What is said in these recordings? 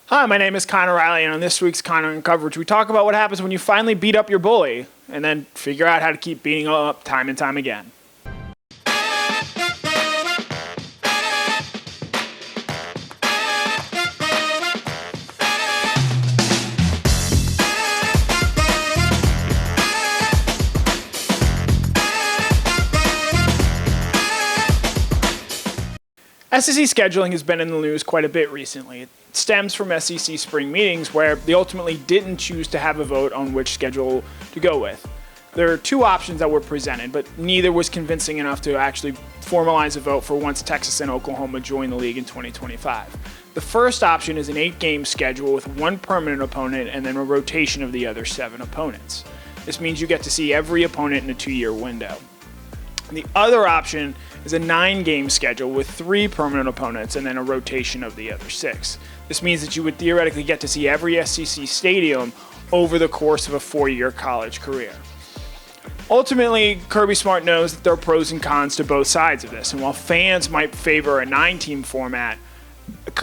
Hi, my name is Connor Riley, and on this week's Connor in Coverage, we talk about what happens when you finally beat up your bully and then figure out how to keep beating him up time and time again. SEC scheduling has been in the news quite a bit recently. It stems from SEC spring meetings where they ultimately didn't choose to have a vote on which schedule to go with. There are two options that were presented, but neither was convincing enough to actually formalize a vote for once Texas and Oklahoma join the league in 2025. The first option is an 8-game schedule with one permanent opponent and then a rotation of the other 7 opponents. This means you get to see every opponent in a 2-year window. The other option is a 9-game schedule with 3 permanent opponents and then a rotation of the other 6. This means that you would theoretically get to see every SEC stadium over the course of a 4-year college career. Ultimately, Kirby Smart knows that there are pros and cons to both sides of this, and while fans might favor a 9-team format,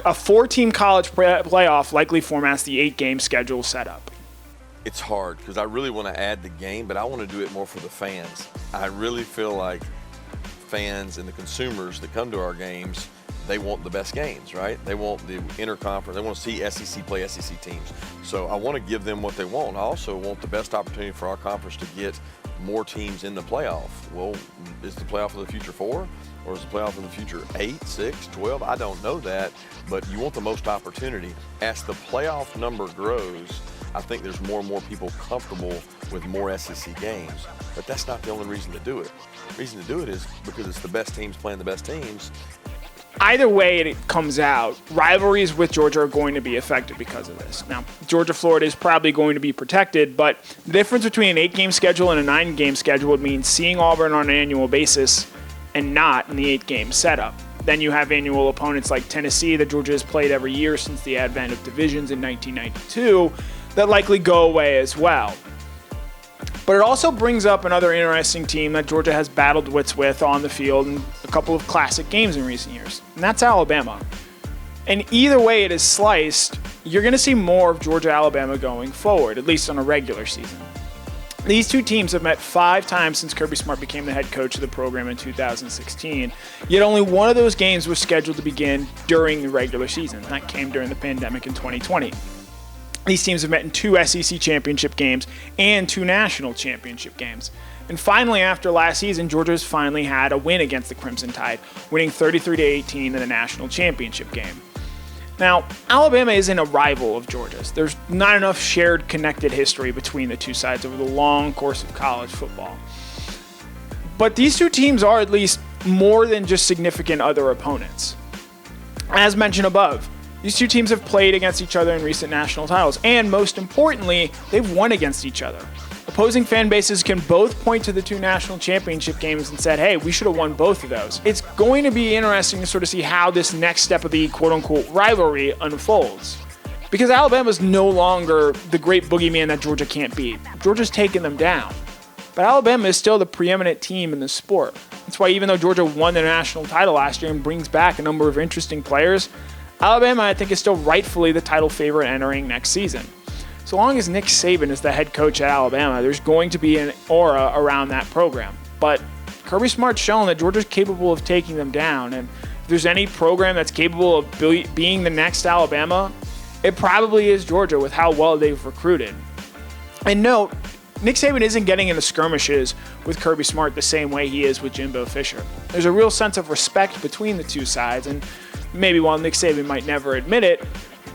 a 4-team college playoff likely formats the 8-game schedule setup. It's hard because I really want to add the game, but I want to do it more for the fans. I really feel like fans and the consumers that come to our games, they want the best games, right? They want the interconference. They want to see SEC play SEC teams. So I want to give them what they want. I also want the best opportunity for our conference to get more teams in the playoff. Well, is the playoff of the future 4? Or is the playoff of the future 8, 6, 12? I don't know that, but you want the most opportunity. As the playoff number grows, I think there's more and more people comfortable with more SEC games, but that's not the only reason to do it. The reason to do it is because it's the best teams playing the best teams. Either way it comes out, rivalries with Georgia are going to be affected because of this. Now, Georgia-Florida is probably going to be protected, but the difference between an 8-game schedule and a 9-game schedule would mean seeing Auburn on an annual basis and not in the 8-game setup. Then you have annual opponents like Tennessee that Georgia has played every year since the advent of divisions in 1992 that likely go away as well. But it also brings up another interesting team that Georgia has battled wits with on the field in a couple of classic games in recent years, and that's Alabama. And either way it is sliced, you're going to see more of Georgia-Alabama going forward, at least on a regular season. These two teams have met 5 times since Kirby Smart became the head coach of the program in 2016, yet only one of those games was scheduled to begin during the regular season. That came during the pandemic in 2020. These teams have met in 2 SEC championship games and 2 national championship games. And finally, after last season, Georgia has finally had a win against the Crimson Tide, winning 33-18 in the national championship game. Now, Alabama isn't a rival of Georgia's. There's not enough shared connected history between the two sides over the long course of college football. But these two teams are at least more than just significant other opponents. As mentioned above, these two teams have played against each other in recent national titles, and most importantly, they've won against each other. Opposing fan bases can both point to the 2 national championship games and said, hey, we should have won both of those. It's going to be interesting to sort of see how this next step of the quote-unquote rivalry unfolds. Because Alabama's no longer the great boogeyman that Georgia can't beat. Georgia's taken them down. But Alabama is still the preeminent team in the sport. That's why even though Georgia won the national title last year and brings back a number of interesting players, Alabama, I think, is still rightfully the title favorite entering next season. So long as Nick Saban is the head coach at Alabama, there's going to be an aura around that program. But Kirby Smart's shown that Georgia's capable of taking them down, and if there's any program that's capable of being the next Alabama, it probably is Georgia with how well they've recruited. And note, Nick Saban isn't getting into skirmishes with Kirby Smart the same way he is with Jimbo Fisher. There's a real sense of respect between the two sides, and maybe while Nick Saban might never admit it,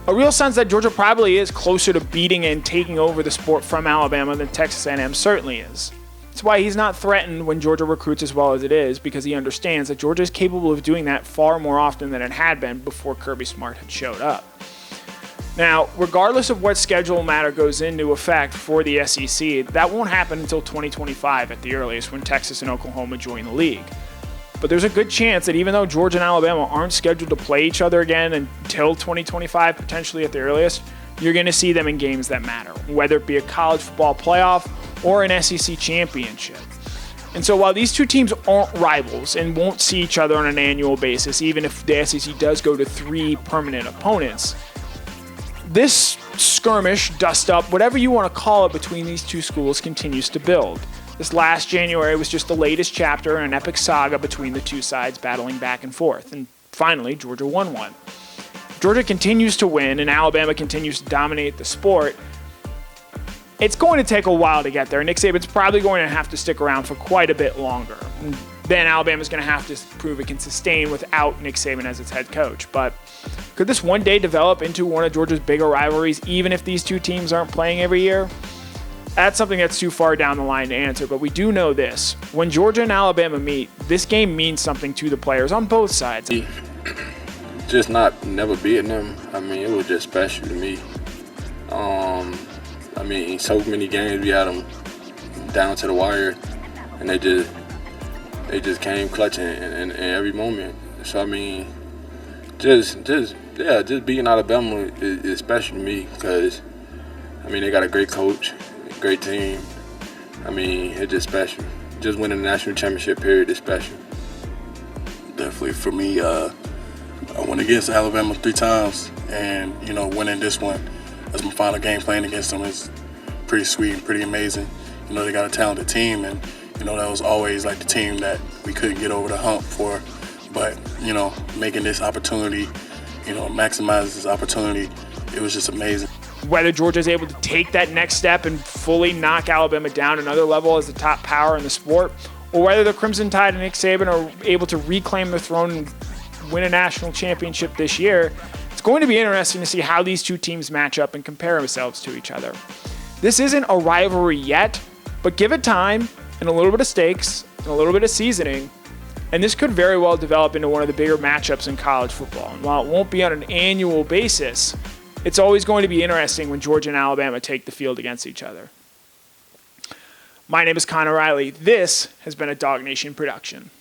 a real sense that Georgia probably is closer to beating and taking over the sport from Alabama than Texas A&M certainly is. That's why he's not threatened when Georgia recruits as well as it is, because he understands that Georgia is capable of doing that far more often than it had been before Kirby Smart had showed up. Now, regardless of what schedule matter goes into effect for the SEC, that won't happen until 2025 at the earliest, when Texas and Oklahoma join the league. But there's a good chance that even though Georgia and Alabama aren't scheduled to play each other again until 2025, potentially at the earliest, you're going to see them in games that matter, whether it be a college football playoff or an SEC championship. And so while these two teams aren't rivals and won't see each other on an annual basis, even if the SEC does go to 3 permanent opponents, This skirmish, dust-up, whatever you want to call it, between these two schools continues to build. This last January was just the latest chapter in an epic saga between the two sides battling back and forth. And finally, Georgia won one. Georgia continues to win and Alabama continues to dominate the sport. It's going to take a while to get there. Nick Saban's probably going to have to stick around for quite a bit longer. And then Alabama's going to have to prove it can sustain without Nick Saban as its head coach. But could this one day develop into one of Georgia's bigger rivalries, even if these two teams aren't playing every year? That's something that's too far down the line to answer, but we do know this. When Georgia and Alabama meet, this game means something to the players on both sides. Just never beating them, I mean, it was just special to me. I mean, so many games we had them down to the wire, and they just came clutching in every moment. So I mean, just beating Alabama is special to me because I mean they got a great coach, great team. I mean, it's just special. Just winning the national championship period is special. Definitely for me, I went against Alabama 3 times, and winning this one as my final game playing against them is pretty sweet and pretty amazing. They got a talented team, and that was always like the team that we couldn't get over the hump for. But making this opportunity, maximize this opportunity, it was just amazing. Whether Georgia's able to take that next step and fully knock Alabama down another level as the top power in the sport, or whether the Crimson Tide and Nick Saban are able to reclaim the throne and win a national championship this year, it's going to be interesting to see how these two teams match up and compare themselves to each other. This isn't a rivalry yet, but give it time and a little bit of stakes and a little bit of seasoning, and this could very well develop into one of the bigger matchups in college football. And while it won't be on an annual basis, it's always going to be interesting when Georgia and Alabama take the field against each other. My name is Connor Riley. This has been a DawgNation production.